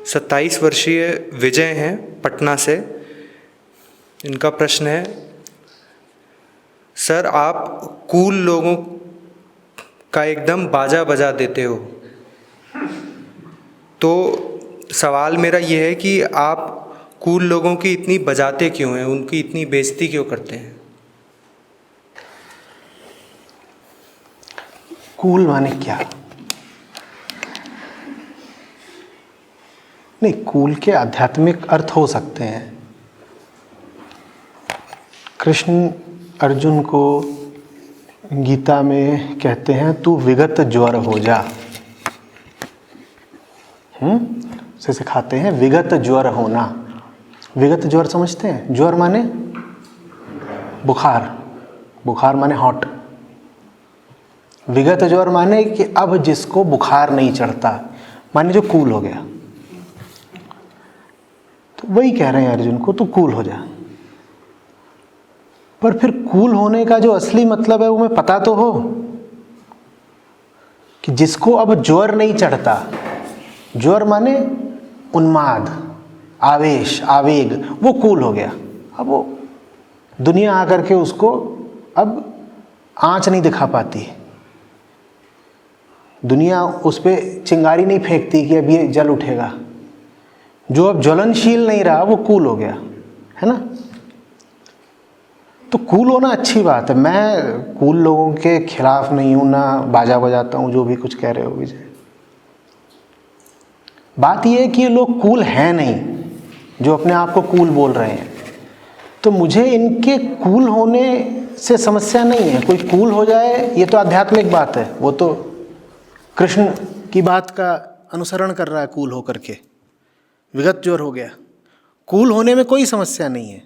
27 वर्षीय विजय हैं पटना से। इनका प्रश्न है, सर आप कूल लोगों का एकदम बाजा बजा देते हो, तो सवाल मेरा ये है कि आप कूल लोगों की इतनी बजाते क्यों हैं, उनकी इतनी बेइज्जती क्यों करते हैं? कूल माने क्या? नहीं, कूल के आध्यात्मिक अर्थ हो सकते हैं। कृष्ण अर्जुन को गीता में कहते हैं तू विगत ज्वर हो जा। उसे सिखाते हैं विगत ज्वर होना। विगत ज्वर समझते हैं? ज्वर माने बुखार, बुखार माने हॉट। विगत ज्वर माने कि अब जिसको बुखार नहीं चढ़ता, माने जो कूल हो गया। तो वही कह रहे हैं अर्जुन को, तू कूल हो जा। पर फिर कूल होने का जो असली मतलब है वो मैं पता तो हो कि जिसको अब ज्वर नहीं चढ़ता। ज्वर माने उन्माद, आवेश, आवेग, वो कूल हो गया। अब वो दुनिया आकर के उसको अब आंच नहीं दिखा पाती, दुनिया उस पर चिंगारी नहीं फेंकती कि अब ये जल उठेगा। जो अब ज्वलनशील नहीं रहा वो कूल हो गया, है ना। तो कूल होना अच्छी बात है। मैं कूल लोगों के खिलाफ नहीं हूं, ना बाजा बजाता हूं जो भी कुछ कह रहे हो विजय। बात यह है कि ये लोग कूल हैं नहीं, जो अपने आप को कूल बोल रहे हैं। तो मुझे इनके कूल होने से समस्या नहीं है। कोई कूल हो जाए ये तो आध्यात्मिक बात है, वो तो कृष्ण की बात का अनुसरण कर रहा है कूल होकर के। विगत ज्वर हो गया, कूल होने में कोई समस्या नहीं है।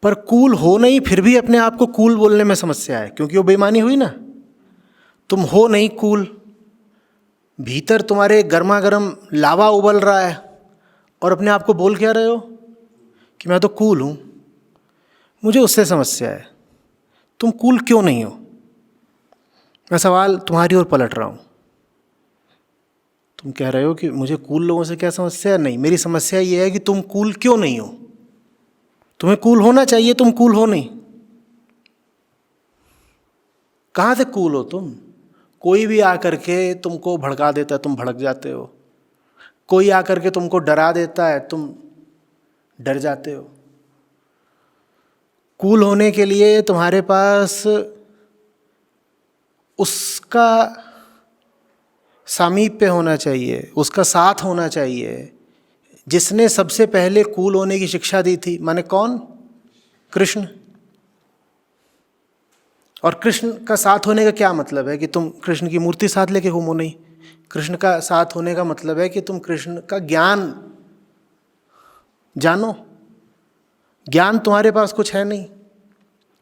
पर कूल हो नहीं फिर भी अपने आप को कूल बोलने में समस्या है, क्योंकि वो बेईमानी हुई ना। तुम हो नहीं कूल, भीतर तुम्हारे गर्मा गर्म लावा उबल रहा है और अपने आप को बोल क्या रहे हो कि मैं तो कूल हूँ। मुझे उससे समस्या है। तुम कूल क्यों नहीं हो? मैं सवाल तुम्हारी ओर पलट रहा हूँ। तुम कह रहे हो कि मुझे कूल लोगों से क्या समस्या है? नहीं, मेरी समस्या ये है कि तुम कूल क्यों नहीं हो। तुम्हें कूल होना चाहिए, तुम कूल हो नहीं। कहाँ से कूल हो तुम? कोई भी आकर के तुमको भड़का देता है, तुम भड़क जाते हो। कोई आकर के तुमको डरा देता है, तुम डर जाते हो। कूल होने के लिए तुम्हारे पास उसका सामीप्य होना चाहिए, उसका साथ होना चाहिए, जिसने सबसे पहले कूल होने की शिक्षा दी थी। माने कौन? कृष्ण। और कृष्ण का साथ होने का क्या मतलब है कि तुम कृष्ण की मूर्ति साथ लेके घूमो? नहीं, कृष्ण का साथ होने का मतलब है कि तुम कृष्ण का ज्ञान जानो। ज्ञान तुम्हारे पास कुछ है नहीं,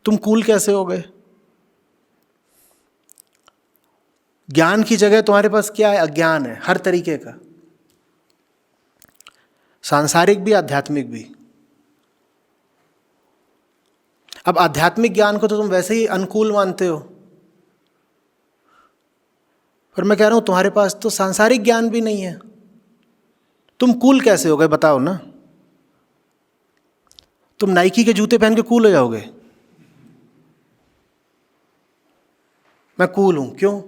तुम कूल कैसे हो गए? ज्ञान की जगह तुम्हारे पास क्या है? अज्ञान है, हर तरीके का, सांसारिक भी आध्यात्मिक भी। अब आध्यात्मिक ज्ञान को तो तुम वैसे ही अनुकूल मानते हो, पर मैं कह रहा हूं तुम्हारे पास तो सांसारिक ज्ञान भी नहीं है। तुम कूल कैसे हो गए बताओ ना? तुम नाइकी के जूते पहन के कूल हो जाओगे? मैं कूल हूं, क्यों?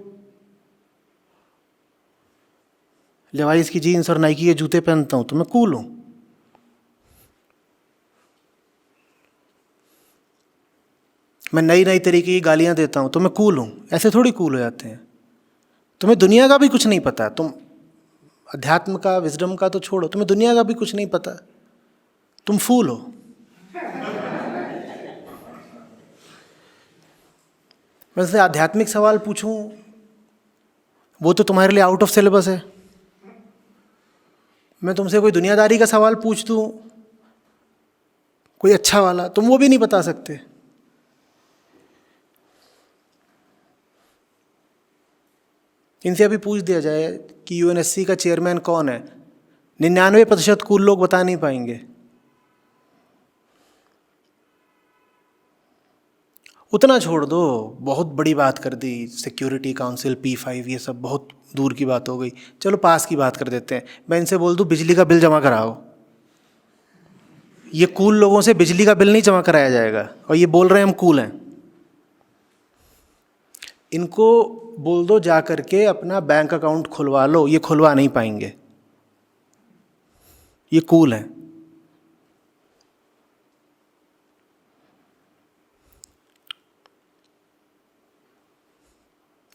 लेवाइस की जीन्स और नाइकी के जूते पहनता हूं तो मैं कूल हूं। मैं नई नई तरीके की गालियां देता हूं तो मैं कूल हूं। ऐसे थोड़ी कूल हो जाते हैं। तुम्हें दुनिया का भी कुछ नहीं पता। तुम अध्यात्म का, विजडम का तो छोड़ो, तुम्हें दुनिया का भी कुछ नहीं पता। तुम फूल हो। वैसे आध्यात्मिक सवाल पूछूं वो तो तुम्हारे लिए आउट ऑफ सिलेबस है। मैं तुमसे कोई दुनियादारी का सवाल पूछ दूं, कोई अच्छा वाला, तुम वो भी नहीं बता सकते। इनसे अभी पूछ दिया जाए कि यूएनएससी का चेयरमैन कौन है, 99% कूल लोग बता नहीं पाएंगे। उतना छोड़ दो, बहुत बड़ी बात कर दी, सिक्योरिटी काउंसिल P5 ये सब बहुत दूर की बात हो गई। चलो पास की बात कर देते हैं। मैं इनसे बोल दूं बिजली का बिल जमा कराओ, ये कूल लोगों से बिजली का बिल नहीं जमा कराया जाएगा, और ये बोल रहे हैं हम कूल हैं। इनको बोल दो जा करके अपना बैंक अकाउंट खुलवा लो, ये खुलवा नहीं पाएंगे, ये कूल हैं।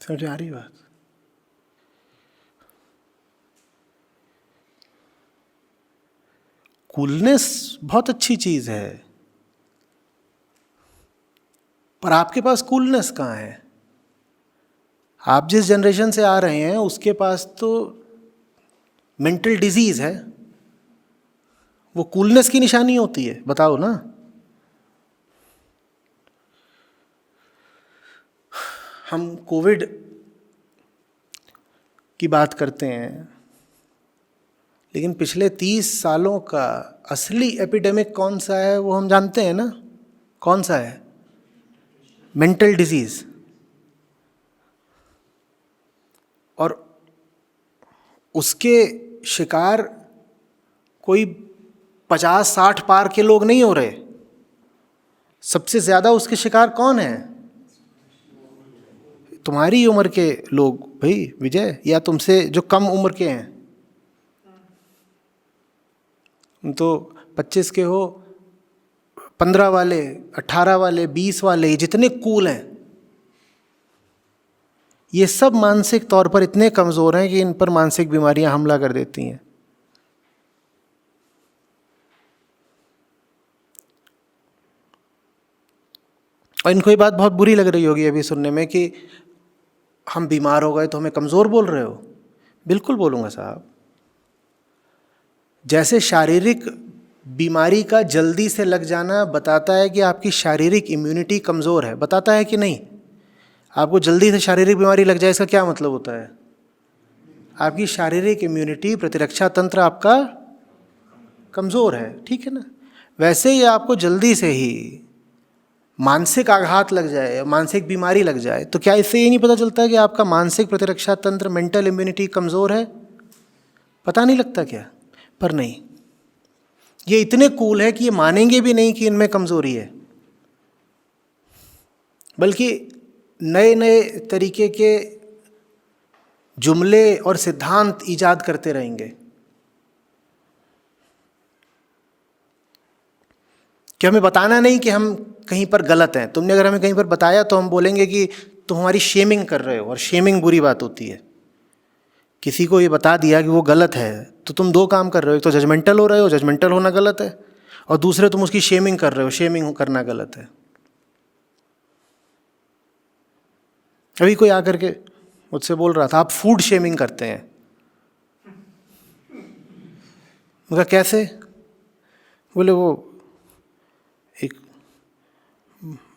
समझ आ रही बात? कूलनेस बहुत अच्छी चीज है, पर आपके पास कूलनेस कहाँ है? आप जिस जनरेशन से आ रहे हैं उसके पास तो मेंटल डिजीज है, वो कूलनेस की निशानी होती है, बताओ ना। हम कोविड की बात करते हैं, लेकिन पिछले 30 सालों का असली एपिडेमिक कौन सा है वो हम जानते हैं ना। कौन सा है? Mental disease. और उसके शिकार कोई 50-60 पार के लोग नहीं हो रहे। सबसे ज़्यादा उसके शिकार कौन है? तुम्हारी उम्र के लोग भाई विजय, या तुमसे जो कम उम्र के हैं। तुम तो 25 के हो, 15 वाले, 18 वाले, 20 वाले, ये जितने कूल हैं, ये सब मानसिक तौर पर इतने कमज़ोर हैं कि इन पर मानसिक बीमारियां हमला कर देती हैं। और इनको ये बात बहुत बुरी लग रही होगी अभी सुनने में कि हम बीमार हो गए तो हमें कमज़ोर बोल रहे हो। बिल्कुल बोलूँगा साहब। जैसे शारीरिक बीमारी का जल्दी से लग जाना बताता है कि आपकी शारीरिक इम्यूनिटी कमज़ोर है, बताता है कि नहीं? आपको जल्दी से शारीरिक बीमारी लग जाए इसका क्या मतलब होता है? आपकी शारीरिक इम्यूनिटी, प्रतिरक्षा तंत्र आपका कमज़ोर है, ठीक है ना। वैसे ही आपको जल्दी से ही मानसिक आघात लग जाए, मानसिक बीमारी लग जाए, तो क्या इससे ये नहीं पता चलता है कि आपका मानसिक प्रतिरक्षा तंत्र, मेंटल इम्यूनिटी कमज़ोर है? पता नहीं लगता क्या? पर नहीं, ये इतने कूल है कि ये मानेंगे भी नहीं कि इनमें कमज़ोरी है, बल्कि नए नए तरीके के जुमले और सिद्धांत ईजाद करते रहेंगे कि हमें बताना नहीं कि हम कहीं पर गलत हैं। तुमने अगर हमें कहीं पर बताया तो हम बोलेंगे कि तुम हमारी शेमिंग कर रहे हो, और शेमिंग बुरी बात होती है। किसी को ये बता दिया कि वो गलत है तो तुम दो काम कर रहे हो, एक तो जजमेंटल हो रहे हो, जजमेंटल होना गलत है, और दूसरे तुम उसकी शेमिंग कर रहे हो, शेमिंग करना गलत है। अभी कोई आकर के मुझसे बोल रहा था आप फूड शेमिंग करते हैं। मैं कहा कैसे? बोले वो एक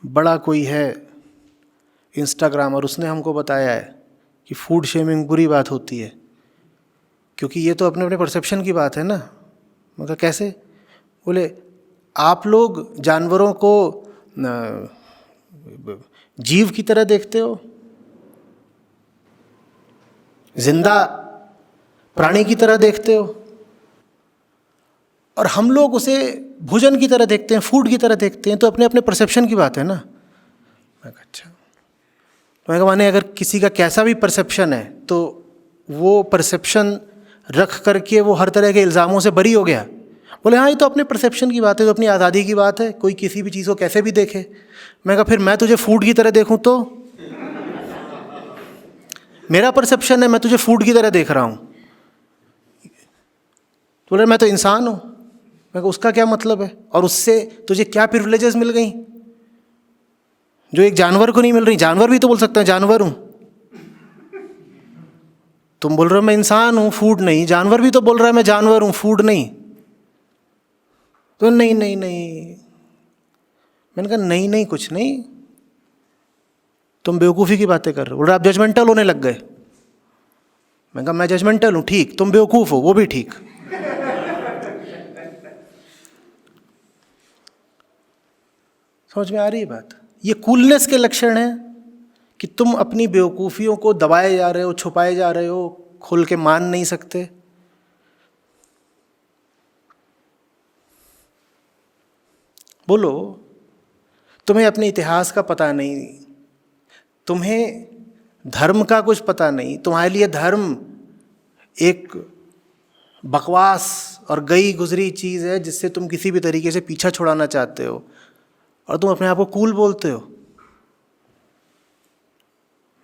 बड़ा कोई है इंस्टाग्राम, और उसने हमको बताया है कि फूड शेमिंग बुरी बात होती है, क्योंकि ये तो अपने अपने परसेप्शन की बात है ना। मैं कहा कैसे? बोले आप लोग जानवरों को जीव की तरह देखते हो, जिंदा प्राणी की तरह देखते हो, और हम लोग उसे भोजन की तरह देखते हैं, फूड की तरह देखते हैं, तो अपने अपने परसेप्शन की बात है ना। मैं कहा अच्छा। तो मैं कहा माने अगर किसी का कैसा भी परसेप्शन है तो वो परसेप्शन रख करके वो हर तरह के इल्ज़ामों से बरी हो गया। बोले हाँ ये तो अपने परसेप्शन की बात है, तो अपनी आज़ादी की बात है, कोई किसी भी चीज़ को कैसे भी देखे। मैं कहा फिर मैं तुझे फूड की तरह देखूँ तो? मेरा परसेप्शन है, मैं तुझे फूड की तरह देख रहा हूँ। तो बोले मैं तो इंसान हूँ। मैं कहा उसका क्या मतलब है? और उससे तुझे क्या प्रिविलेजेस मिल गई जो एक जानवर को नहीं मिल रही? जानवर भी तो बोल सकते हैं जानवर हूँ। तुम बोल रहे हो मैं इंसान हूँ, फूड नहीं। जानवर भी तो बोल रहा है मैं जानवर हूँ, फूड नहीं। तो नहीं नहीं नहीं। मैंने कहा नहीं नहीं कुछ नहीं, तुम बेवकूफ़ी की बातें कर रहे हो। बोल रहे आप जजमेंटल होने लग गए। मैं कहा मैं जजमेंटल हूँ ठीक, तुम बेवकूफ़ हो वो भी ठीक। समझ में आ रही है बात? ये कूलनेस के लक्षण हैं कि तुम अपनी बेवकूफ़ियों को दबाए जा रहे हो, छुपाए जा रहे हो, खुल के मान नहीं सकते? बोलो। तुम्हें अपने इतिहास का पता नहीं, तुम्हें धर्म का कुछ पता नहीं, तुम्हारे लिए धर्म एक बकवास और गई गुजरी चीज़ है जिससे तुम किसी भी तरीके से पीछा छुड़ाना चाहते हो, और तुम अपने आप को कूल बोलते हो।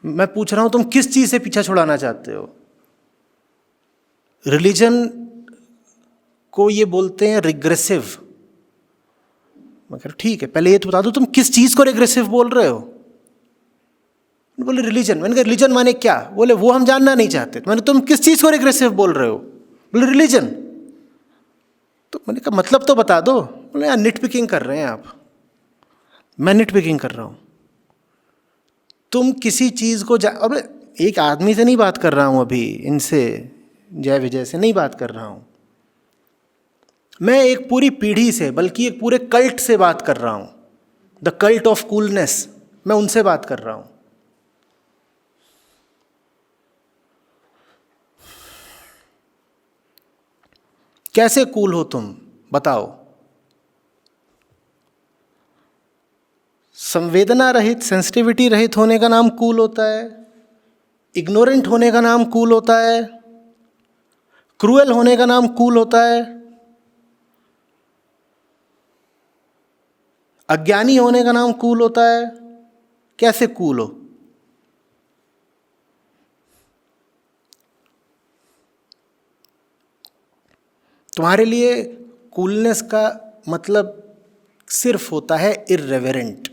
मैं पूछ रहा हूं तुम किस चीज़ से पीछा छुड़ाना चाहते हो? रिलीजन को ये बोलते हैं रिग्रेसिव। मैं कह रहा ठीक है, पहले ये तो बता दो तुम किस चीज़ को रिग्रेसिव बोल रहे हो? बोले रिलीजन। मैंने कहा रिलीजन माने क्या? बोले वो हम जानना नहीं चाहते। मैंने तुम किस चीज़ को रिग्रेसिव बोल रहे हो? बोले रिलीजन। तो मैंने कहा मतलब तो बता दो। बोले यार निट पिकिंग कर रहे हैं आप। मैं निट पिकिंग कर रहा हूँ? तुम किसी चीज़ को अब एक आदमी से नहीं बात कर रहा हूँ अभी, इनसे जय विजय से नहीं बात कर रहा हूँ, मैं एक पूरी पीढ़ी से, बल्कि एक पूरे कल्ट से बात कर रहा हूँ। द कल्ट ऑफ कूलनेस, मैं उनसे बात कर रहा हूँ। कैसे कूल हो तुम, बताओ? संवेदना रहित, सेंसिटिविटी रहित होने का नाम कूल होता है, इग्नोरेंट होने का नाम कूल होता है, क्रूएल होने का नाम कूल होता है, अज्ञानी होने का नाम कूल होता है। कैसे कूल हो? तुम्हारे लिए कूलनेस का मतलब सिर्फ होता है इर्रेवरेंट।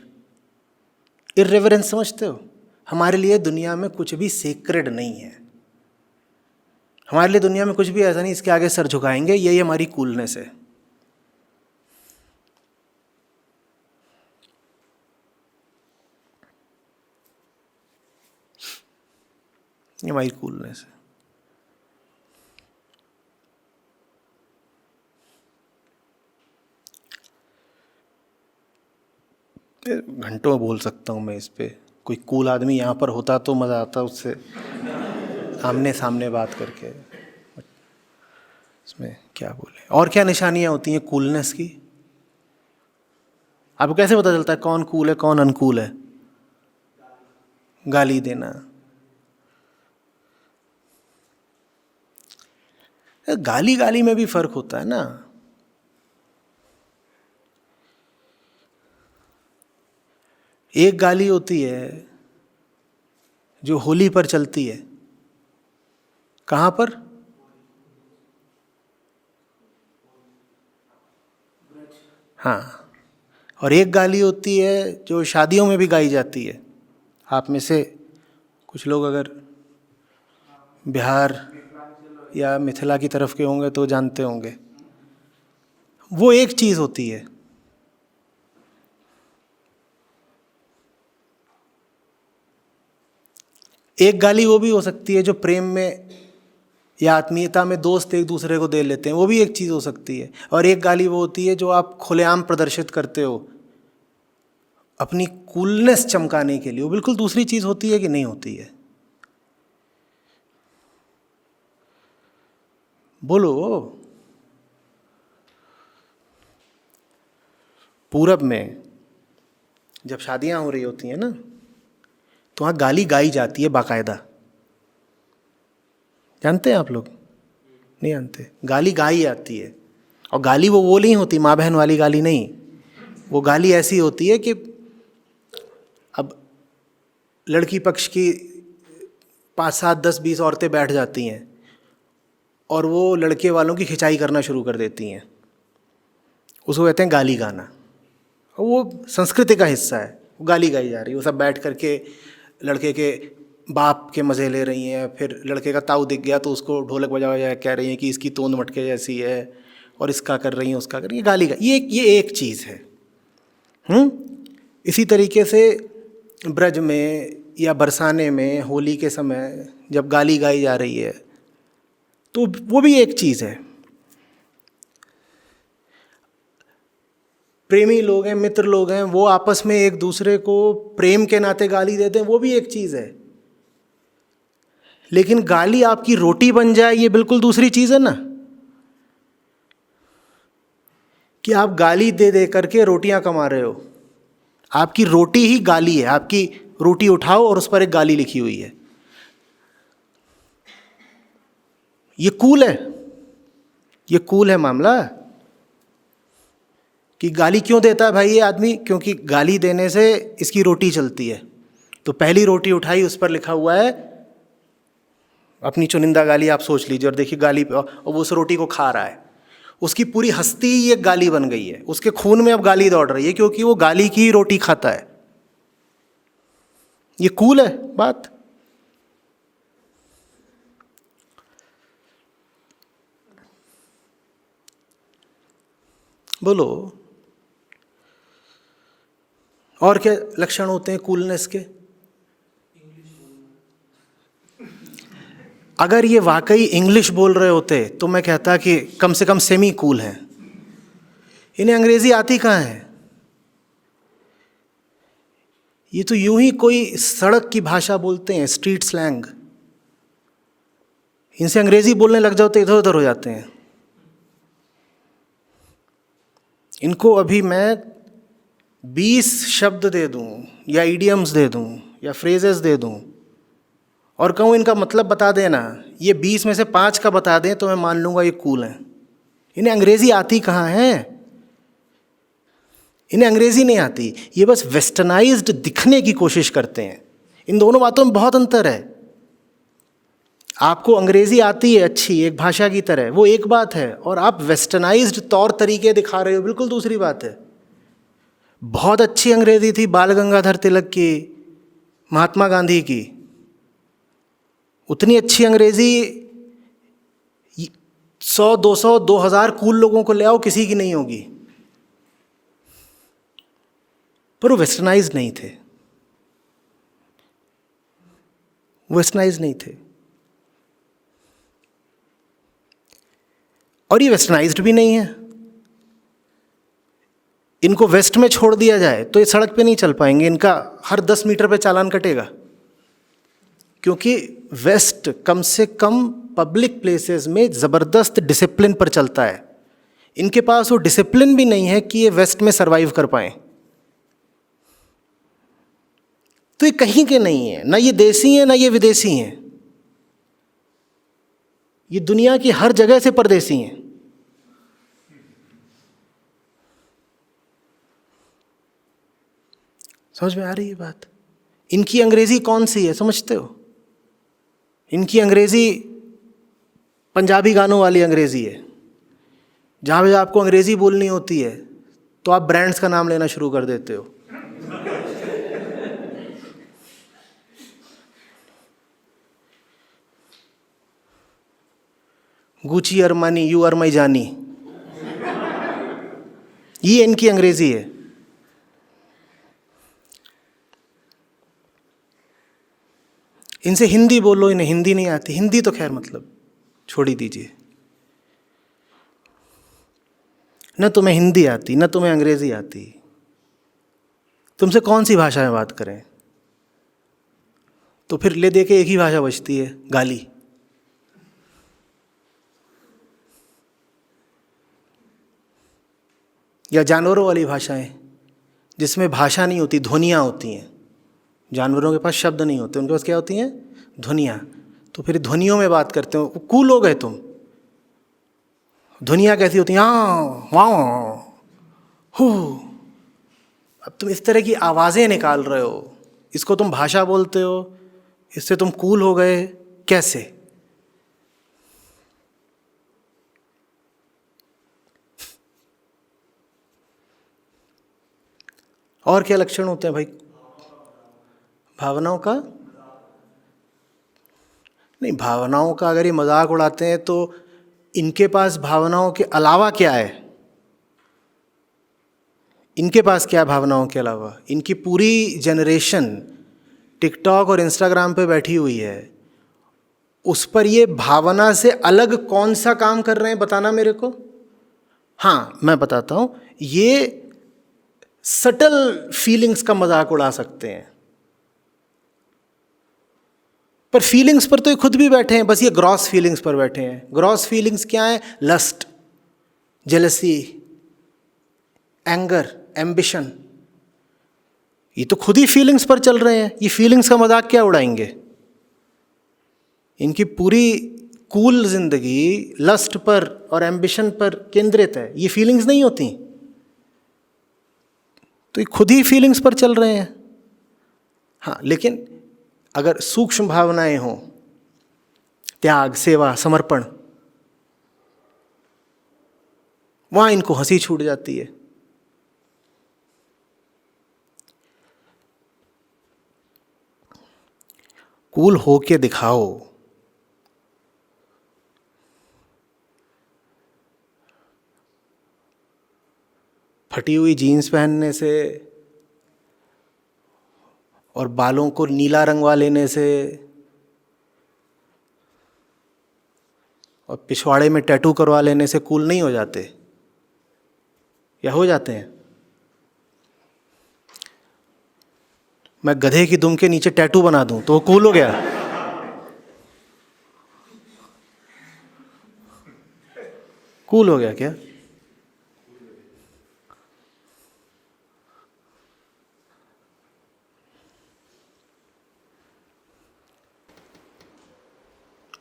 इर्रेवरेंट समझते हो? हमारे लिए दुनिया में कुछ भी सेक्रेड नहीं है। हमारे लिए दुनिया में कुछ भी ऐसा नहीं इसके आगे सर झुकाएंगे। यही हमारी कूलनेस है। ये हमारी कूलनेस है। घंटों बोल सकता हूँ मैं इस पे। कोई कूल आदमी यहाँ पर होता तो मज़ा आता उससे आमने सामने बात करके। इसमें क्या बोले? और क्या निशानियाँ होती हैं कूलनेस की? आपको कैसे पता चलता है कौन कूल है कौन अनकूल है? गाली देना। गाली गाली में भी फर्क होता है ना। एक गाली होती है जो होली पर चलती है। कहाँ पर? हाँ। और एक गाली होती है जो शादियों में भी गाई जाती है। आप में से कुछ लोग अगर बिहार या मिथिला की तरफ के होंगे तो जानते होंगे। वो एक चीज़ होती है। एक गाली वो भी हो सकती है जो प्रेम में या आत्मीयता में दोस्त एक दूसरे को दे लेते हैं, वो भी एक चीज़ हो सकती है। और एक गाली वो होती है जो आप खुलेआम प्रदर्शित करते हो अपनी कूलनेस चमकाने के लिए। वो बिल्कुल दूसरी चीज़ होती है कि नहीं होती है? बोलो। पूरब में जब शादियां हो रही होती हैं ना, तो वहाँ गाली गाई जाती है बाकायदा। जानते हैं आप लोग? नहीं जानते? गाली गाई जाती है। और गाली वो नहीं होती माँ बहन वाली गाली नहीं। वो गाली ऐसी होती है कि अब लड़की पक्ष की 5, 7, 10, 20 औरतें बैठ जाती हैं और वो लड़के वालों की खिंचाई करना शुरू कर देती हैं। उसको कहते हैं गाली गाना। और वो संस्कृति का हिस्सा है। वो गाली गाई जा रही है। वो सब बैठ करके लड़के के बाप के मज़े ले रही हैं। फिर लड़के का ताऊ दिख गया तो उसको ढोलक बजा बजा कह रही हैं कि इसकी तोंद मटके जैसी है और इसका कर रही हैं उसका कर रही हैं। गाली ये एक चीज़ है। इसी तरीके से ब्रज में या बरसाने में होली के समय जब गाली गाई जा रही है तो वो भी एक चीज़ है। प्रेमी लोग हैं, मित्र लोग हैं, वो आपस में एक दूसरे को प्रेम के नाते गाली देते हैं, वो भी एक चीज़ है। लेकिन गाली आपकी रोटी बन जाए, ये बिल्कुल दूसरी चीज़ है ना। कि आप गाली दे दे करके रोटियां कमा रहे हो, आपकी रोटी ही गाली है। आपकी रोटी उठाओ और उस पर एक गाली लिखी हुई है। ये कूल है, ये कूल है मामला। कि गाली क्यों देता है भाई ये आदमी? क्योंकि गाली देने से इसकी रोटी चलती है। तो पहली रोटी उठाई, उस पर लिखा हुआ है अपनी चुनिंदा गाली। आप सोच लीजिए और देखिए गाली पे, और वो उस रोटी को खा रहा है। उसकी पूरी हस्ती ही एक गाली बन गई है, उसके खून में अब गाली दौड़ रही है, क्योंकि वो गाली की ही रोटी खाता है। ये कूल है बात। बोलो और क्या लक्षण होते हैं कूलनेस के? अगर ये वाकई इंग्लिश बोल रहे होते तो मैं कहता कि कम से कम सेमी कूल हैं। इन्हें अंग्रेजी आती कहाँ है? ये तो यूं ही कोई सड़क की भाषा बोलते हैं, स्ट्रीट स्लैंग। इनसे अंग्रेजी बोलने लग जाओ तो इधर उधर हो जाते हैं। इनको अभी मैं 20 शब्द दे दूं या इडियम्स दे दूं या फ्रेजेस दे दूं और कहूँ इनका मतलब बता देना, ये 20 में से 5 का बता दें तो मैं मान लूँगा ये कूल हैं। इन्हें अंग्रेज़ी आती कहाँ है? इन्हें अंग्रेज़ी नहीं आती, ये बस वेस्टर्नाइज्ड दिखने की कोशिश करते हैं। इन दोनों बातों में बहुत अंतर है। आपको अंग्रेज़ी आती है अच्छी, एक भाषा की तरह, वो एक बात है, और आप वेस्टर्नाइज्ड तौर तरीके दिखा रहे हो, बिल्कुल दूसरी बात है। बहुत अच्छी अंग्रेज़ी थी बाल गंगाधर तिलक की, महात्मा गांधी की। उतनी अच्छी अंग्रेज़ी 100, 200, 2000 कूल लोगों को ले आओ, किसी की नहीं होगी। पर वो वेस्टर्नाइज्ड नहीं थे, वेस्टर्नाइज्ड नहीं थे। और ये वेस्टर्नाइज्ड भी नहीं है। इनको वेस्ट में छोड़ दिया जाए तो ये सड़क पे नहीं चल पाएंगे, इनका हर 10 मीटर पे चालान कटेगा। क्योंकि वेस्ट कम से कम पब्लिक प्लेसेस में ज़बरदस्त डिसिप्लिन पर चलता है। इनके पास वो डिसिप्लिन भी नहीं है कि ये वेस्ट में सरवाइव कर पाएँ। तो ये कहीं के नहीं है, ना ये देसी हैं ना ये विदेशी हैं। ये दुनिया की हर जगह से परदेसी हैं। समझ में आ रही है बात? इनकी अंग्रेजी कौन सी है समझते हो? इनकी अंग्रेजी पंजाबी गानों वाली अंग्रेजी है। जहाँ भी आपको अंग्रेजी बोलनी होती है तो आप ब्रांड्स का नाम लेना शुरू कर देते हो। Gucci, Armani, you are my जानी, ये इनकी अंग्रेजी है। इनसे हिंदी बोलो, इन्हें हिंदी नहीं आती। हिंदी तो खैर मतलब छोड़ ही दीजिए। न तुम्हें हिंदी आती न तुम्हें अंग्रेजी आती, तुमसे कौन सी भाषा में बात करें? तो फिर ले दे के एक ही भाषा बचती है, गाली। या जानवरों वाली भाषाएं जिसमें भाषा नहीं होती, ध्वनियाँ होती हैं। जानवरों के पास शब्द नहीं होते, उनके पास क्या होती हैं? ध्वनियाँ। तो फिर ध्वनियों में बात करते हो, कूल हो गए तुम। ध्वनियाँ कैसी होती हैं? वाँ हू। अब तुम इस तरह की आवाज़ें निकाल रहे हो, इसको तुम भाषा बोलते हो, इससे तुम कूल हो गए कैसे? और क्या लक्षण होते हैं भाई भावनाओं का? नहीं, भावनाओं का अगर ये मजाक उड़ाते हैं तो इनके पास भावनाओं के अलावा क्या है? इनके पास क्या है भावनाओं के अलावा? इनकी पूरी जनरेशन टिकटॉक और इंस्टाग्राम पे बैठी हुई है। उस पर ये भावना से अलग कौन सा काम कर रहे हैं बताना मेरे को। हाँ मैं बताता हूँ। ये सटल फीलिंग्स का मजाक उड़ा सकते हैं, पर फीलिंग्स पर तो ये खुद भी बैठे हैं, बस ये ग्रॉस फीलिंग्स पर बैठे हैं। ग्रॉस फीलिंग्स क्या है? लस्ट, जेलसी, एंगर, एम्बिशन, ये तो खुद ही फीलिंग्स पर चल रहे हैं। ये फीलिंग्स का मजाक क्या उड़ाएंगे? इनकी पूरी कूल जिंदगी लस्ट पर और एम्बिशन पर केंद्रित है। ये फीलिंग्स नहीं होती, तो ये खुद ही फीलिंग्स पर चल रहे हैं। हाँ, लेकिन अगर सूक्ष्म भावनाएं हों, त्याग, सेवा, समर्पण, वहां इनको हंसी छूट जाती है। कूल होके दिखाओ। फटी हुई जीन्स पहनने से और बालों को नीला रंगवा लेने से और पिछवाड़े में टैटू करवा लेने से कूल नहीं हो जाते, या हो जाते हैं? मैं गधे की दुम के नीचे टैटू बना दूं तो वो कूल हो गया? कूल हो गया क्या?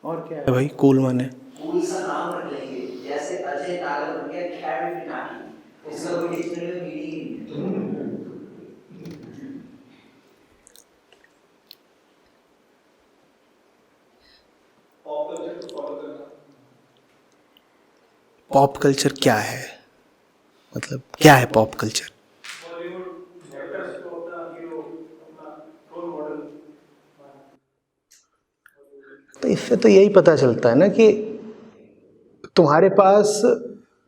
और क्या है भाई कूल माने? कूल सा नाम रख लेंगे, जैसे अजय नागर बन गया खैर पिनाकी, इसका कोई डिक्शनरी में मीनिंग ही नहीं। पॉप कल्चर क्या है? मतलब क्या है पॉप कल्चर? तो इससे तो यही पता चलता है ना कि तुम्हारे पास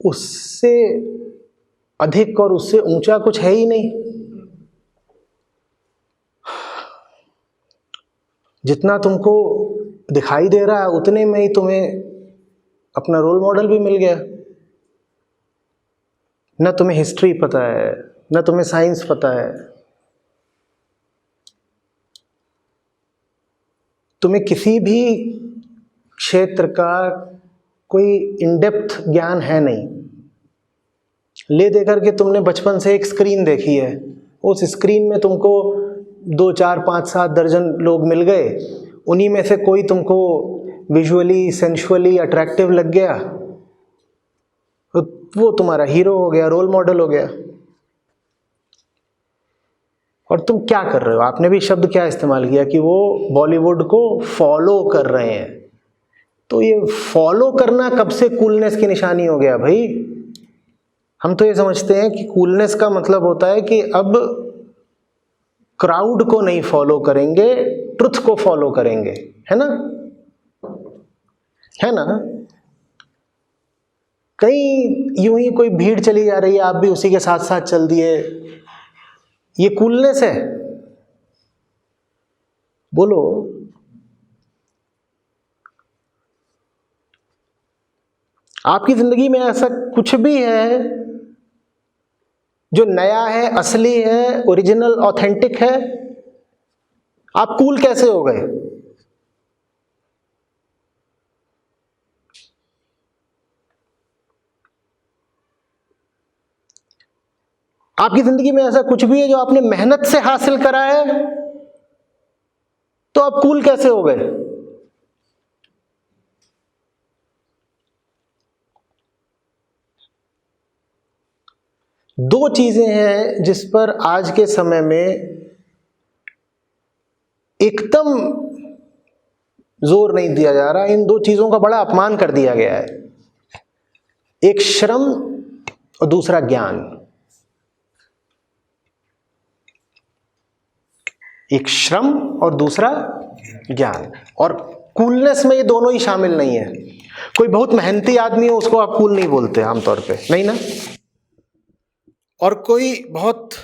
उससे अधिक और उससे ऊंचा कुछ है ही नहीं। जितना तुमको दिखाई दे रहा है उतने में ही तुम्हें अपना रोल मॉडल भी मिल गया। ना तुम्हें हिस्ट्री पता है, ना तुम्हें साइंस पता है, तुम्हें किसी भी क्षेत्र का कोई इनडेप्थ ज्ञान है नहीं। ले दे करके तुमने बचपन से एक स्क्रीन देखी है, उस स्क्रीन में तुमको 2, 4, 5, 7 दर्जन लोग मिल गए, उन्हीं में से कोई तुमको विजुअली, सेंसुअली अट्रैक्टिव लग गया, तो वो तुम्हारा हीरो हो गया, रोल मॉडल हो गया। और तुम क्या कर रहे हो? आपने भी शब्द क्या इस्तेमाल किया कि वो बॉलीवुड को फॉलो कर रहे हैं। तो ये फॉलो करना कब से कूलनेस की निशानी हो गया भाई? हम तो ये समझते हैं कि कूलनेस का मतलब होता है कि अब क्राउड को नहीं फॉलो करेंगे, ट्रुथ को फॉलो करेंगे, है ना? है ना? कहीं यूं ही कोई भीड़ चली जा रही है, आप भी उसी के साथ साथ चल दिए, ये कूलनेस है? बोलो। आपकी जिंदगी में ऐसा कुछ भी है जो नया है, असली है, ओरिजिनल, ऑथेंटिक है? आप कूल कैसे हो गए? आपकी जिंदगी में ऐसा कुछ भी है जो आपने मेहनत से हासिल करा है, तो आप कूल कैसे हो गए? दो चीजें हैं जिस पर आज के समय में एकदम जोर नहीं दिया जा रहा। इन दो चीजों का बड़ा अपमान कर दिया गया है, एक श्रम और दूसरा ज्ञान। एक श्रम और दूसरा ज्ञान। और कूलनेस में ये दोनों ही शामिल नहीं है। कोई बहुत मेहनती आदमी हो उसको आप कूल नहीं बोलते आमतौर पे, नहीं ना? और कोई बहुत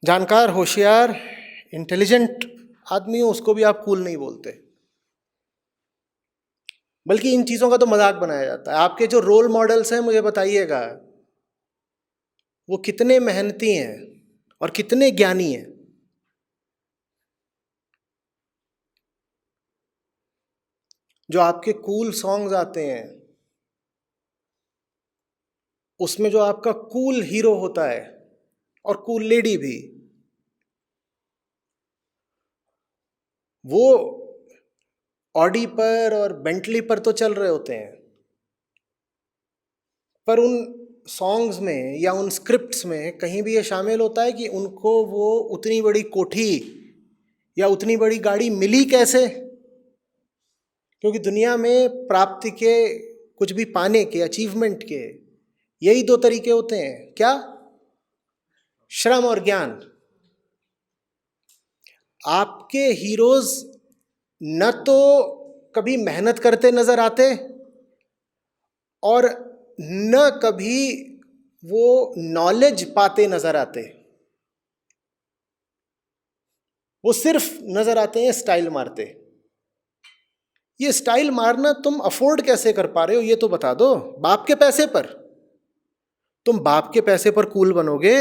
जानकार, होशियार, इंटेलिजेंट आदमी हो उसको भी आप कूल नहीं बोलते। बल्कि इन चीजों का तो मजाक बनाया जाता है। आपके जो रोल मॉडल्स हैं, मुझे बताइएगा, वो कितने मेहनती हैं और कितने ज्ञानी हैं। जो आपके कूल सॉन्ग्स आते हैं उसमें जो आपका कूल हीरो होता है और कूल लेडी भी, वो ऑडी पर और बेंटली पर तो चल रहे होते हैं, पर उन सॉन्ग्स में या उन स्क्रिप्ट्स में कहीं भी ये शामिल होता है कि उनको वो उतनी बड़ी कोठी या उतनी बड़ी गाड़ी मिली कैसे। क्योंकि दुनिया में प्राप्ति के, कुछ भी पाने के, अचीवमेंट के यही दो तरीके होते हैं, क्या? श्रम और ज्ञान। आपके हीरोज न तो कभी मेहनत करते नजर आते और न कभी वो नॉलेज पाते नजर आते। वो सिर्फ नजर आते हैं स्टाइल मारते। ये स्टाइल मारना तुम अफोर्ड कैसे कर पा रहे हो, ये तो बता दो। बाप के पैसे पर? तुम बाप के पैसे पर कूल बनोगे?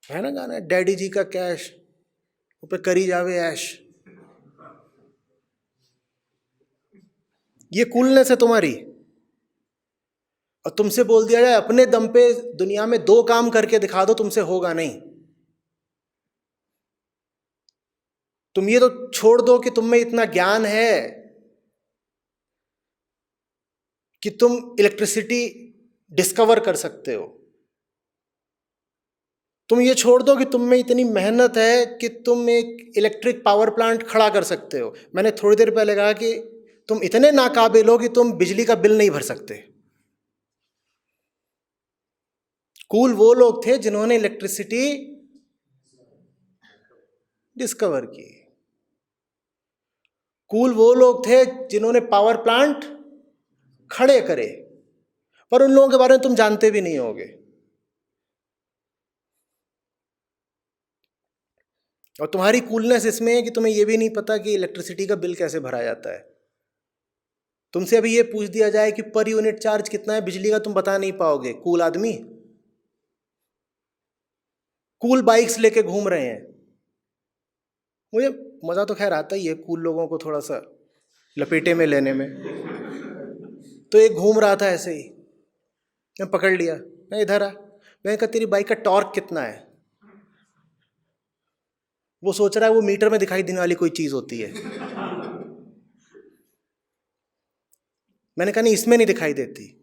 है ना गाना, डैडी जी का कैश पे करी जावे ऐश। ये कूलनेस है तुम्हारी। और तुमसे बोल दिया जाए अपने दम पे दुनिया में 2 काम करके दिखा दो, तुमसे होगा नहीं। तुम ये तो छोड़ दो कि तुम में इतना ज्ञान है कि तुम इलेक्ट्रिसिटी डिस्कवर कर सकते हो। तुम ये छोड़ दो कि तुम में इतनी मेहनत है कि तुम एक इलेक्ट्रिक पावर प्लांट खड़ा कर सकते हो। मैंने थोड़ी देर पहले कहा कि तुम इतने नाकाबिल हो कि तुम बिजली का बिल नहीं भर सकते। कूल वो लोग थे जिन्होंने इलेक्ट्रिसिटी डिस्कवर की। कूल वो लोग थे जिन्होंने पावर प्लांट खड़े करे, पर उन लोगों के बारे में तुम जानते भी नहीं होगे। और तुम्हारी कूलनेस इसमें है कि तुम्हें यह भी नहीं पता कि इलेक्ट्रिसिटी का बिल कैसे भरा जाता है। तुमसे अभी ये पूछ दिया जाए कि पर यूनिट चार्ज कितना है बिजली का, तुम बता नहीं पाओगे। कूल आदमी कूल बाइक्स लेके घूम रहे हैं। मुझे मज़ा तो खैर आता ही है कूल लोगों को थोड़ा सा लपेटे में लेने में। तो एक घूम रहा था ऐसे ही, मैं पकड़ लिया, मैं इधर आ, मैंने कहा तेरी बाइक का टॉर्क कितना है? वो सोच रहा है वो मीटर में दिखाई देने वाली कोई चीज़ होती है। मैंने कहा नहीं, इसमें नहीं दिखाई देती।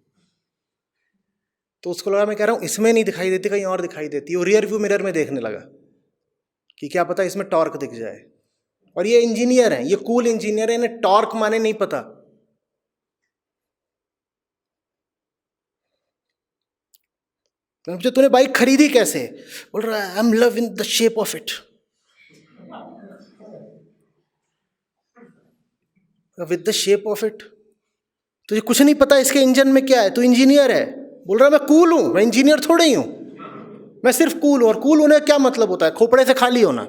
तो उसको लगा मैं कह रहा हूँ इसमें नहीं दिखाई देती, कहीं और दिखाई देती है। वो रियर व्यू मिरर में देखने लगा कि क्या पता इसमें टॉर्क दिख जाए। और ये इंजीनियर हैं, ये कूल इंजीनियर है, इन्हें टॉर्क माने नहीं पता। मैंने पूछा तूने बाइक खरीदी कैसे? बोल रहा है I am love in the shape of it. With the shape of it? तुझे कुछ नहीं पता इसके इंजन में क्या है, तू इंजीनियर है। बोल रहा है मैं कूल हूं, मैं इंजीनियर थोड़े ही हूं, मैं सिर्फ कूल हूं। और कूल होने का क्या मतलब होता है? खोपड़े से खाली होना।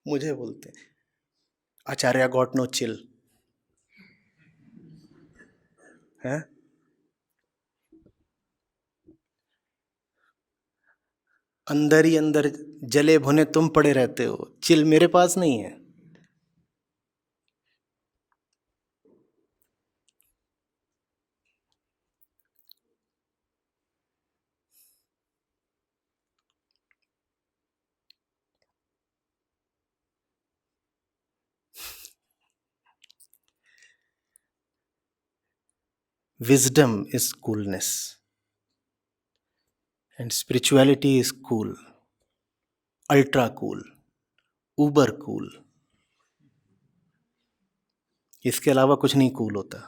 मुझे बोलते हैं आचार्य गॉट नो चिल है। अंदर ही अंदर जले भुने तुम पड़े रहते हो, चिल मेरे पास नहीं है। Wisdom is coolness and spirituality is cool, ultra cool, Uber cool. इसके अलावा कुछ नहीं कूल होता।